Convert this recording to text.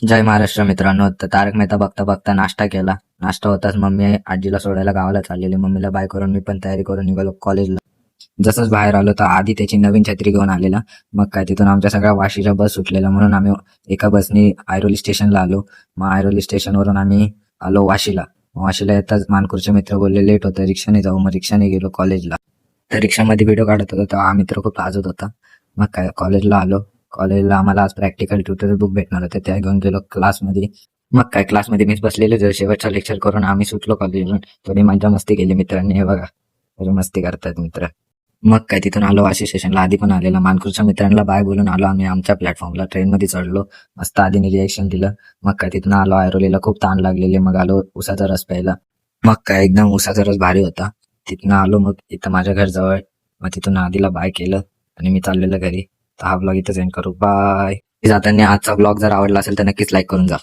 जय महाराष्ट्र मित्रांनो. तर तारक मेहता बघता बघता नाश्ता केला. नाश्ता होताच मम्मी आजीला सोडायला गावाला चाललेली. मम्मीला बाय करून मी पण तयारी करून निघालो कॉलेजला. जसंच बाहेर आलो तर आधी त्याची नवीन छत्री घेऊन आलेला. मग काय तिथून आमच्या सगळ्या वाशीच्या बस सुटलेल्या, म्हणून आम्ही एका बसनी ऐरोली स्टेशनला आलो. मग ऐरोली स्टेशनवरून आम्ही आलो वाशीला. वाशीला येताच मानपूरचे मित्र बोलले लेट होतं, रिक्षाने जाऊ. मग रिक्षाने गेलो कॉलेजला. तर रिक्षामध्ये व्हिडिओ काढत होता तेव्हा हा मित्र खूप लाजत होता. मग काय कॉलेजला आलो. कॉलेजला आम्हाला आज प्रॅक्टिकल ट्युटोरियल बुक भेटणार होते, त्या घेऊन गेलो क्लासमध्ये. मग काय क्लासमध्ये मीच बसलेले जर शेवटचा लेक्चर करून आम्ही सुटलो कॉलेजला. थोडी मजा मस्ती केली मित्रांनी. हे बघा थोडी मस्ती करतात मित्र. मग काय तिथून आलो वाशी स्टेशनला. आधी पण आलेला मानपूरच्या मित्रांना बाय बोलून आलो आम्ही आमच्या प्लॅटफॉर्मला. ट्रेनमध्ये चढलो. मस्त आधीने रिएक्शन दिलं. मग काय तिथून आलो ऐरोलीला. खूप ताण लागलेले. मग आलो उसाचा रस प्यायला. मग काय एकदम उसाचा रस भारी होता. तिथनं आलो मग इथं माझ्या घर जवळ. मग तिथून आधीला बाय केलं आणि मी चाललेलो घरी. तर हा ब्लॉग इथं एंड करू. बाय. जाताना आजचा ब्लॉग जर आवडला असेल तर नक्कीच लाईक करून जा.